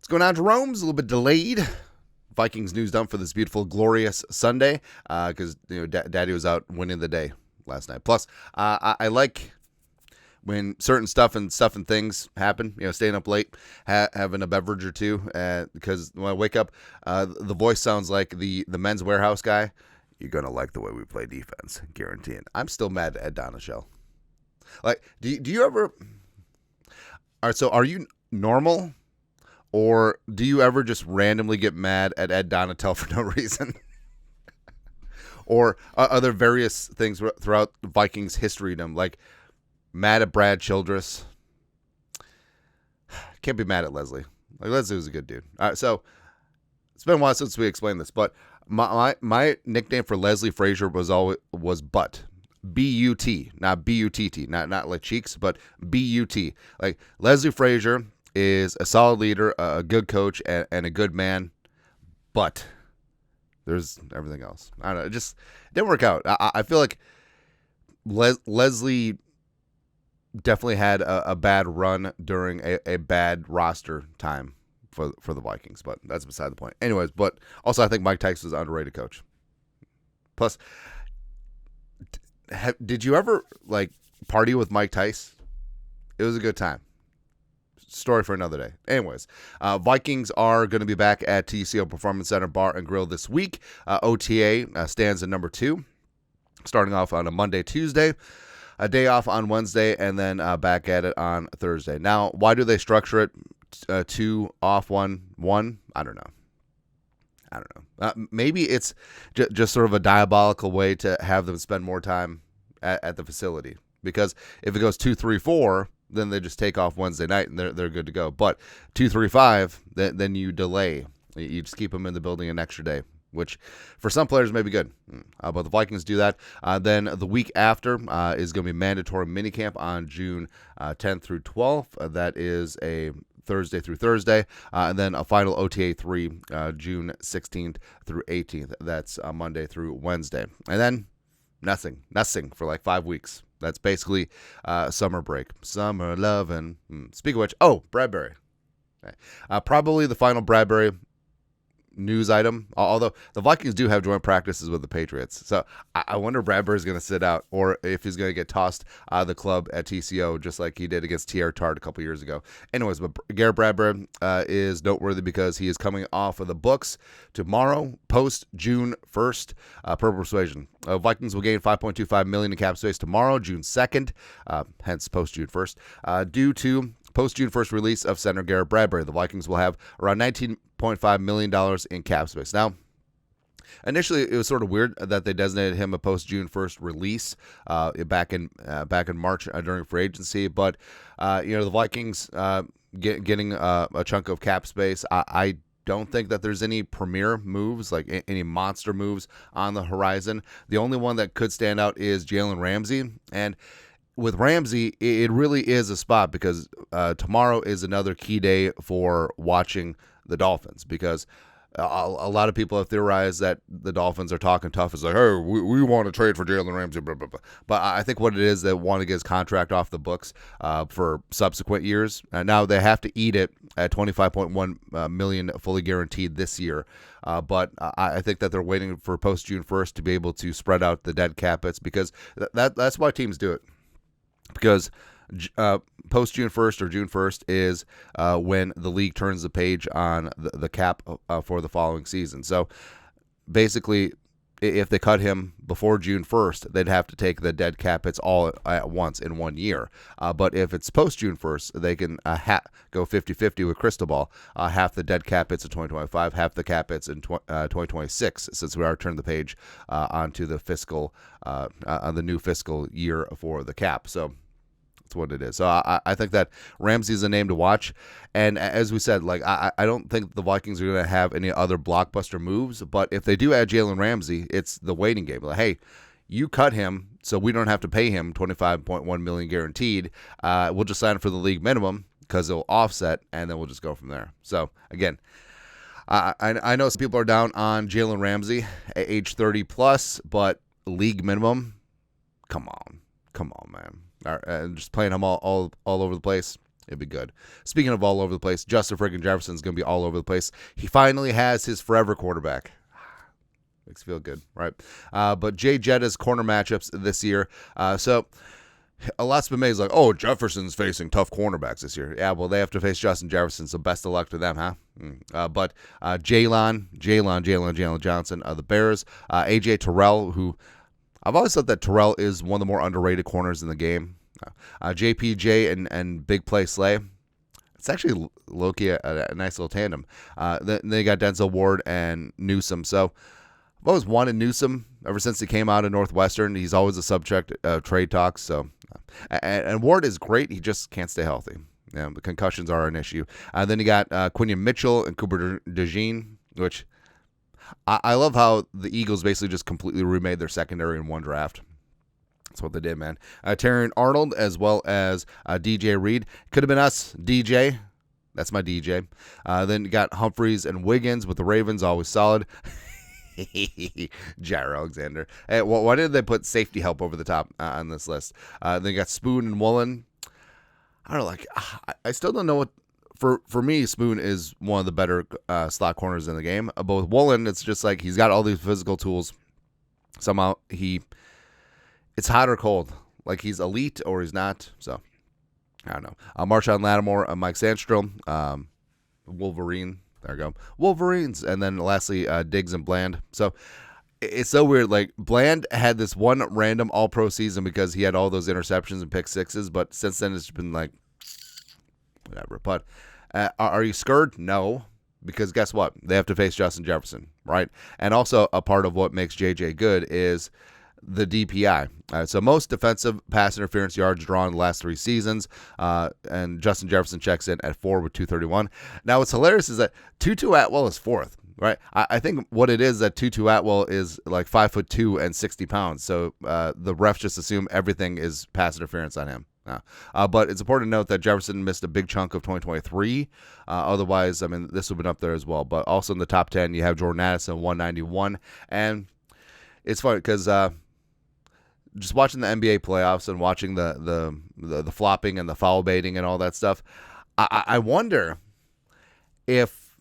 What's going on, Jerome's a little bit delayed. Vikings news dump for this beautiful, glorious Sunday because Daddy was out winning the day last night. Plus, I like when certain stuff and things happen. Staying up late, having a beverage or two, because when I wake up, the voice sounds like the Men's Warehouse guy. You're gonna like the way we play defense, guaranteeing. I'm still mad at Ed Donashell. Like, do you ever? All right, so are you normal? Or do you ever just randomly get mad at Ed Donatell for no reason? Or are there various things throughout Vikings history, like mad at Brad Childress? Can't be mad at Leslie. Like, Leslie was a good dude. All right, so it's been a while since we explained this, but my nickname for Leslie Frazier was Butt. B-U-T, not B-U-T-T, not like cheeks, but B-U-T. Like, Leslie Frazier is a solid leader, a good coach, and a good man, but there's everything else. I don't know. It just didn't work out. I feel like Leslie definitely had a bad run during a bad roster time for the Vikings, but that's beside the point. Anyways, but also I think Mike Tice was an underrated coach. Plus, did you ever party with Mike Tice? It was a good time. Story for another day. Anyways, Vikings are going to be back at TCO Performance Center Bar and Grill this week. OTA stands at number 2, starting off on a Monday, Tuesday, a day off on Wednesday, and then back at it on Thursday. Now, why do they structure it 2 off, 1? I don't know. Maybe it's just sort of a diabolical way to have them spend more time at the facility. Because if it goes 2, 3, 4, then they just take off Wednesday night and they're good to go. But 2, 3, 5, then you delay. You just keep them in the building an extra day, which for some players may be good. But the Vikings do that. Then the week after is going to be mandatory minicamp on June 10th through 12th. That is a Thursday through Thursday. And then a final OTA 3, June 16th through 18th. That's Monday through Wednesday. And then nothing for like 5 weeks. That's basically summer break. Summer lovin'. Speaking of which, Bradbury. Probably the final Bradbury news item, although the Vikings do have joint practices with the Patriots. So I wonder if Bradbury's going to sit out or if he's going to get tossed out of the club at TCO just like he did against TR Tart a couple years ago. Anyways, but Garrett Bradbury is noteworthy because he is coming off of the books tomorrow, post June 1st, per persuasion. Vikings will gain $5.25 million in cap space tomorrow, June 2nd, hence post June 1st, due to post-June 1st release of center Garrett Bradbury. The Vikings will have around $19.5 million in cap space. Now, initially, it was sort of weird that they designated him a post-June 1st release back in March during free agency. But, the Vikings getting a chunk of cap space, I don't think that there's any premier moves, like any monster moves on the horizon. The only one that could stand out is Jalen Ramsey. And with Ramsey, it really is a spot because tomorrow is another key day for watching the Dolphins because a lot of people have theorized that the Dolphins are talking tough. It's like, hey, we want to trade for Jalen Ramsey, blah, blah, blah. But I think what it is, they want to get his contract off the books for subsequent years. Now they have to eat it at $25.1 million fully guaranteed this year. But I think that they're waiting for post-June 1st to be able to spread out the dead cap hits because that's why teams do it. Because post June 1st or June 1st is when the league turns the page on the cap for the following season. So basically, if they cut him before June 1st, they'd have to take the dead cap hits all at once in 1 year. But if it's post June 1st, they can go 50-50 with Cristobal. Half the dead cap hits in 2025, half the cap hits in 2026, since we are turning the page onto the fiscal, on the new fiscal year for the cap. So that's what it is. So I think that Ramsey's a name to watch. And as we said, I don't think the Vikings are going to have any other blockbuster moves. But if they do add Jalen Ramsey, it's the waiting game. Like, hey, you cut him so we don't have to pay him $25.1 million guaranteed. We'll just sign him for the league minimum because it'll offset, and then we'll just go from there. So, again, I know some people are down on Jalen Ramsey at age 30 plus, but league minimum, come on, man. Just playing him all over the place. It'd be good. Speaking of all over the place, Justin friggin' Jefferson's going to be all over the place. He finally has his forever quarterback. Makes me feel good, right? But Jay Jetta's corner matchups this year. So a lot's been made. It's like, oh, Jefferson's facing tough cornerbacks this year. Yeah, well, they have to face Justin Jefferson, so best of luck to them, huh? But Jalen Johnson, the Bears. A.J. Terrell, who I've always thought that Terrell is one of the more underrated corners in the game. JPJ and Big Play Slay. It's actually low-key a nice little tandem. Then they got Denzel Ward and Newsome. So I've always wanted Newsome ever since he came out of Northwestern. He's always a subject of trade talks. So, and Ward is great. He just can't stay healthy. Yeah, the concussions are an issue. Then you got Quinion Mitchell and Cooper DeJean, which I love how the Eagles basically just completely remade their secondary in one draft. That's what they did, man. Terrion Arnold as well as DJ Reed. Could have been us, DJ. That's my DJ. Then you got Humphreys and Wiggins with the Ravens, always solid. Jair Alexander. Hey, why did they put safety help over the top on this list? Then you got Spoon and Woolen. I don't know, I still don't know what. For me, Spoon is one of the better slot corners in the game. But with Woolen, it's just like he's got all these physical tools. Somehow it's hot or cold. Like he's elite or he's not. So I don't know. Marshawn Lattimore, Mike Sandstrom, Wolverine. There we go. Wolverines. And then lastly, Diggs and Bland. So it's so weird. Like Bland had this one random all-pro season because he had all those interceptions and pick sixes. But since then, it's been like, whatever. But are you scared? No. Because guess what? They have to face Justin Jefferson, right? And also a part of what makes JJ good is the DPI. So most defensive pass interference yards drawn in the last 3 seasons, and Justin Jefferson checks in at 4 with 231. Now what's hilarious is that Tutu Atwell is 4th, right? I think what it is that Tutu Atwell is like 5'2" and 60 pounds. So the refs just assume everything is pass interference on him. But it's important to note that Jefferson missed a big chunk of 2023. Otherwise, I mean, this would have been up there as well. But also in the top 10, you have Jordan Addison, 191. And it's funny because just watching the NBA playoffs and watching the flopping and the foul baiting and all that stuff, I wonder if,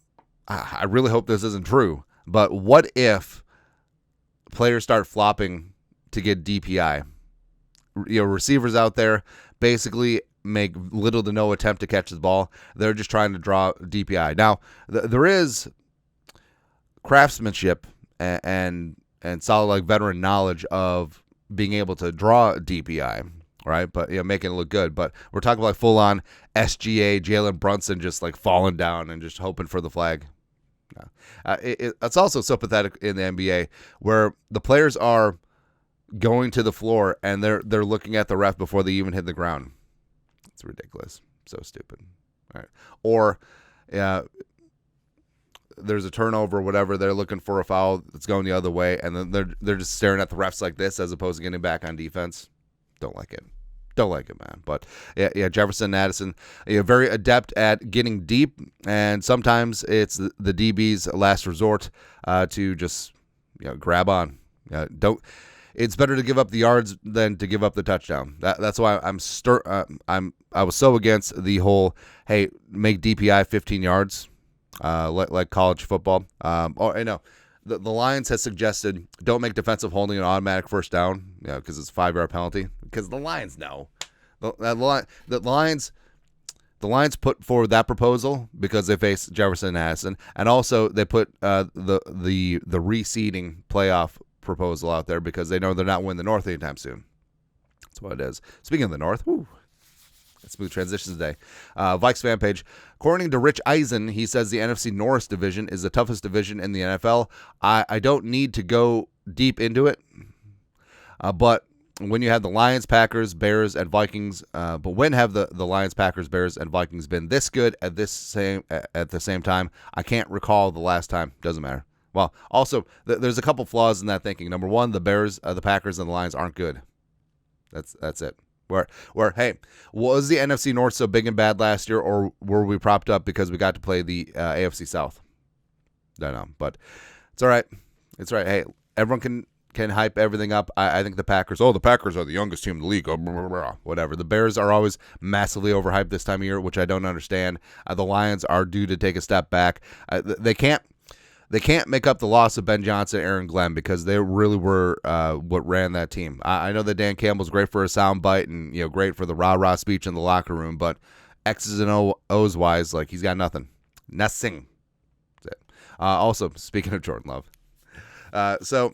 I really hope this isn't true, but what if players start flopping to get DPI? You know, receivers out there basically make little to no attempt to catch the ball. They're just trying to draw DPI. Now, there is craftsmanship and solid like veteran knowledge of being able to draw DPI, right? But making it look good. But we're talking about full on SGA, Jalen Brunson just like falling down and just hoping for the flag. It's also so pathetic in the NBA where the players are going to the floor and they're looking at the ref before they even hit the ground. It's ridiculous. So stupid. All right. Or there's a turnover or whatever, they're looking for a foul that's going the other way, and then they're just staring at the refs like this as opposed to getting back on defense. Don't like it. Don't like it, man. But yeah, Jefferson and Addison, very adept at getting deep, and sometimes it's the DB's last resort to just grab on. It's better to give up the yards than to give up the touchdown. That's why I was so against the whole make DPI 15 yards. Like college football. The Lions has suggested don't make defensive holding an automatic first down, because it's a 5-yard penalty. Because the Lions know. The Lions put forward that proposal because they face Jefferson and Addison, and also they put the reseeding playoff proposal out there because they know they're not winning the North anytime soon. That's what it is. Speaking of the North, smooth transitions today. Vikes fan page. According to Rich Eisen, he says the NFC North division is the toughest division in the NFL. I don't need to go deep into it, but when you have the Lions, Packers, Bears, and Vikings, but when have the Lions, Packers, Bears, and Vikings been this good at the same time? I can't recall the last time. Doesn't matter. Well, also there's a couple flaws in that thinking. Number one, the Bears, the Packers, and the Lions aren't good. That's it. Where was the NFC North so big and bad last year, or were we propped up because we got to play the AFC South? Don't know, but it's all right. It's all right. Hey, everyone can hype everything up. I think the Packers are the youngest team in the league. Whatever. The Bears are always massively overhyped this time of year, which I don't understand. The Lions are due to take a step back. They can't make up the loss of Ben Johnson and Aaron Glenn because they really were what ran that team. I know that Dan Campbell's great for a soundbite and great for the rah-rah speech in the locker room, but X's and O's wise, like he's got nothing. Nothing. That's it. Also, speaking of Jordan Love, so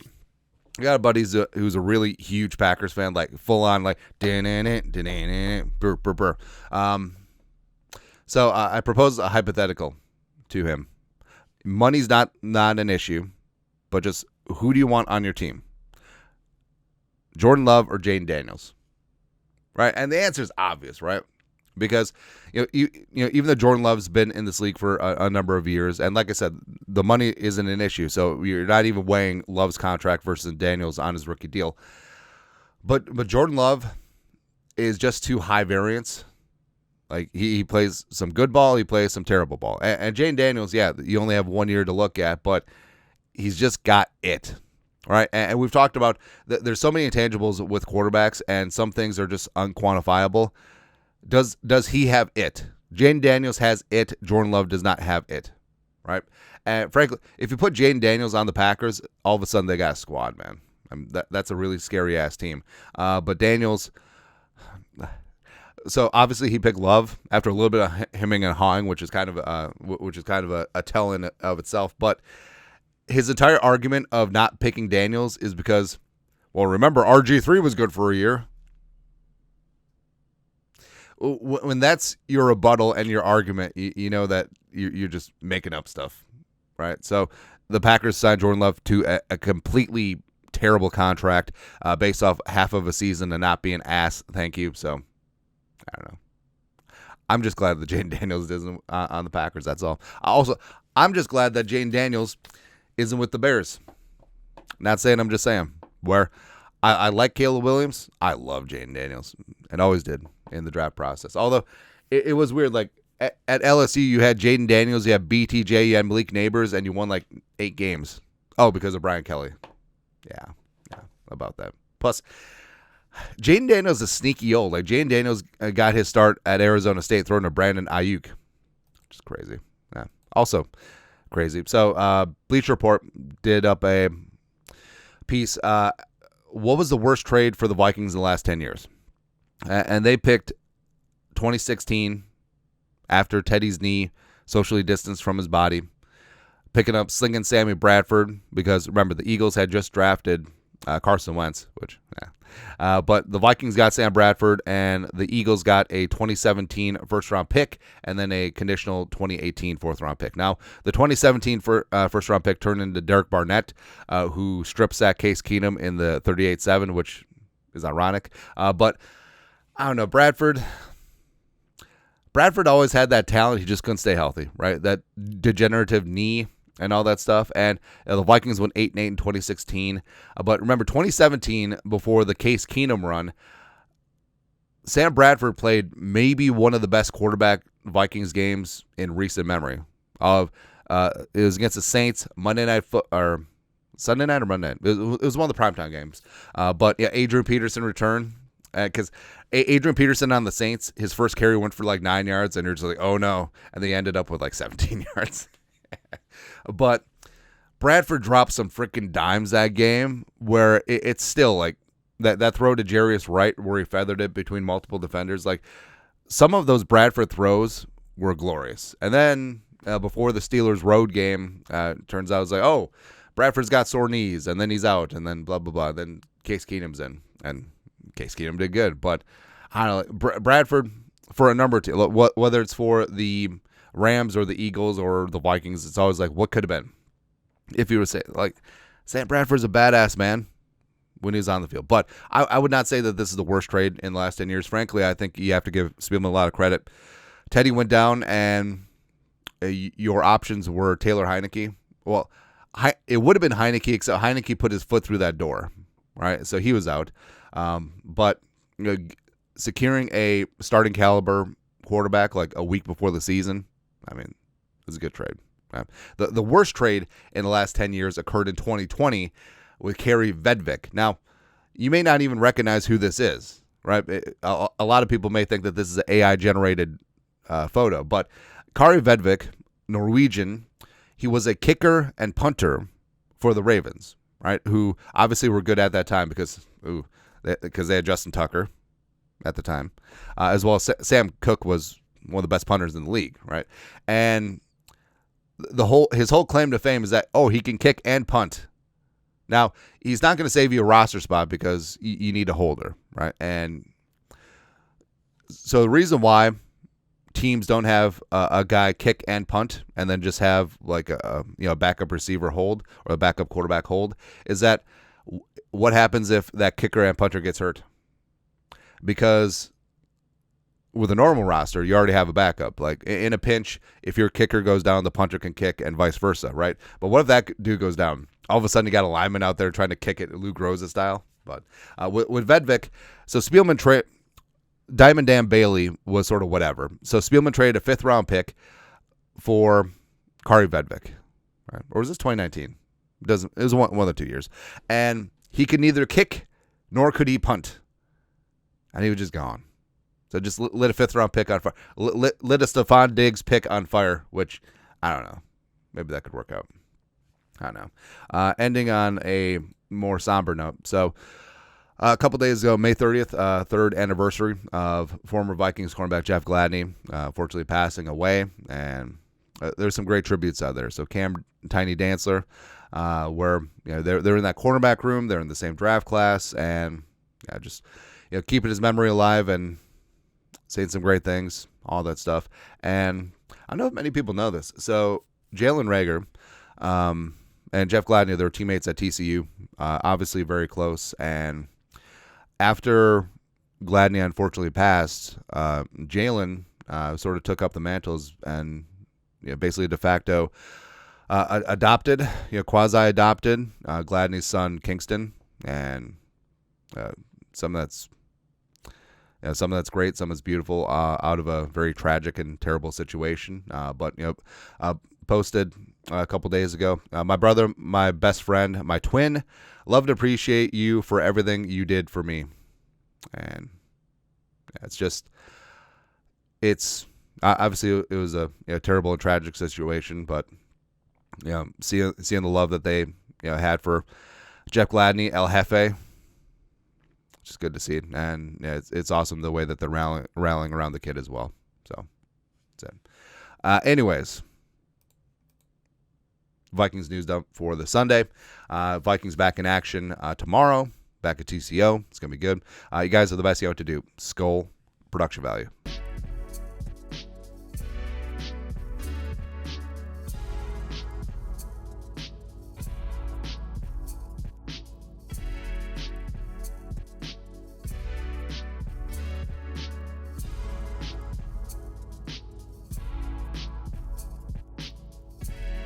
I got a buddy who's a really huge Packers fan, like full on, like burr, burr, burr. So I proposed a hypothetical to him. Money's not an issue, but just who do you want on your team? Jordan Love or Jaden Daniels, right? And the answer is obvious, right? Because even though Jordan Love's been in this league for a number of years, and like I said, the money isn't an issue, so you're not even weighing Love's contract versus Daniels on his rookie deal. But Jordan Love is just too high variance. Like he plays some good ball, he plays some terrible ball. And Jaden Daniels, yeah, you only have 1 year to look at, but he's just got it. Right, and we've talked about there's so many intangibles with quarterbacks, and some things are just unquantifiable. Does he have it? Jaden Daniels has it. Jordan Love does not have it, right? And frankly, if you put Jaden Daniels on the Packers, all of a sudden they got a squad, man. I mean, that's a really scary-ass team. But Daniels, so obviously he picked Love after a little bit of hemming and hawing, which is kind of a tell in of itself. But his entire argument of not picking Daniels is because, well, remember RG3 was good for a year. When that's your rebuttal and your argument, you know that you're just making up stuff, right? So the Packers signed Jordan Love to a completely terrible contract based off half of a season and not being ass. Thank you. So I don't know. I'm just glad that Jaden Daniels isn't on the Packers. That's all. I'm just glad that Jaden Daniels isn't with the Bears. Not saying, I'm just saying. Where I like Caleb Williams, I love Jaden Daniels and always did in the draft process. Although it was weird, like at LSU you had Jaden Daniels, you had BTJ, you had Malik Neighbors, and you won like 8 games. Oh, because of Brian Kelly. Yeah, about that. Plus, Jaden Daniels is sneaky old. Like Jaden Daniels got his start at Arizona State throwing to Brandon Ayuk, which is crazy. Yeah, also crazy. So Bleacher Report did up a piece. What was the worst trade for the Vikings in the last 10 years? And they picked 2016 after Teddy's knee socially distanced from his body, picking up Slinging Sammy Bradford because, remember, the Eagles had just drafted Carson Wentz, but the Vikings got Sam Bradford, and the Eagles got a 2017 first-round pick and then a conditional 2018 fourth-round pick. Now, the 2017 first-round pick turned into Derek Barnett, who strip-sacked Case Keenum in the 38-7, which is ironic. But I don't know, Bradford always had that talent. He just couldn't stay healthy, right? That degenerative knee and all that stuff. And the Vikings went 8-8 in 2016. But remember, 2017, before the Case Keenum run, Sam Bradford played maybe one of the best quarterback Vikings games in recent memory. It was against the Saints, Sunday night or Monday night. It was one of the primetime games. But yeah, Adrian Peterson returned. Because Adrian Peterson on the Saints, his first carry went for like 9 yards, and you're just like, oh no. And they ended up with like 17 yards. But Bradford dropped some freaking dimes that game where it's still like that throw to Jarius Wright where he feathered it between multiple defenders. Like some of those Bradford throws were glorious. And then before the Steelers road game, turns out it was like, oh, Bradford's got sore knees, and then he's out, and then blah, blah, blah. Then Case Keenum's in, and Case Keenum did good. But I don't know, Bradford, for a number two, whether it's for the Rams or the Eagles or the Vikings, it's always like, what could have been? If you were to say, like, Sam Bradford's a badass, man, when he's on the field. But I would not say that this is the worst trade in the last 10 years. Frankly, I think you have to give Spielman a lot of credit. Teddy went down, and your options were Taylor Heineke. Well, it would have been Heineke, except Heineke put his foot through that door, right? So he was out. But securing a starting caliber quarterback like a week before the season, I mean, it was a good trade. The worst trade in the last 10 years occurred in 2020 with Carrie Vedvik. Now, you may not even recognize who this is, right? A lot of people may think that this is an AI-generated photo, but Kari Vedvik, Norwegian, he was a kicker and punter for the Ravens, right? Who obviously were good at that time because they had Justin Tucker at the time, as well as Sam Cook was one of the best punters in the league, right? And his whole claim to fame is that he can kick and punt. Now, he's not going to save you a roster spot because you need a holder, right? And so the reason why teams don't have a guy kick and punt and then just have like a backup receiver hold or a backup quarterback hold is that what happens if that kicker and punter gets hurt? Because with a normal roster, you already have a backup. Like in a pinch, if your kicker goes down, the punter can kick and vice versa, right? But what if that dude goes down? All of a sudden, you got a lineman out there trying to kick it, Lou Groza style. But with Vedvik, so Spielman Diamond Dan Bailey was sort of whatever. So Spielman traded a 5th-round pick for Kari Vedvik, right? Or was this 2019? It was one of the 2 years. And he could neither kick nor could he punt. And he was just gone. So just lit a 5th-round pick on fire. Lit a Stephon Diggs pick on fire, which, I don't know. Maybe that could work out. I don't know. Ending on a more somber note. So a couple days ago, May 30th, third anniversary of former Vikings cornerback Jeff Gladney, fortunately passing away. And there's some great tributes out there. So Cam Tiny Dantzler, where they're in that cornerback room. They're in the same draft class. And just keeping his memory alive and saying some great things, all that stuff. And I don't know if many people know this. So Jalen Reagor and Jeff Gladney, they were teammates at TCU, obviously very close. And after Gladney unfortunately passed, Jalen sort of took up the mantles and basically de facto adopted, quasi-adopted Gladney's son Kingston, and some that's great, some that's beautiful, out of a very tragic and terrible situation. But posted a couple days ago. My brother, my best friend, my twin, love and appreciate you for everything you did for me. And it's obviously it was a terrible and tragic situation, but seeing the love that they had for Jeff Gladney, El Jefe, just good to see it. And it's awesome the way that they're rallying around the kid as well. So that's it. Anyways, Vikings news dump for the Sunday. Vikings back in action tomorrow, back at TCO. It's going to be good. You guys are the best. You know what to do. Skull production value.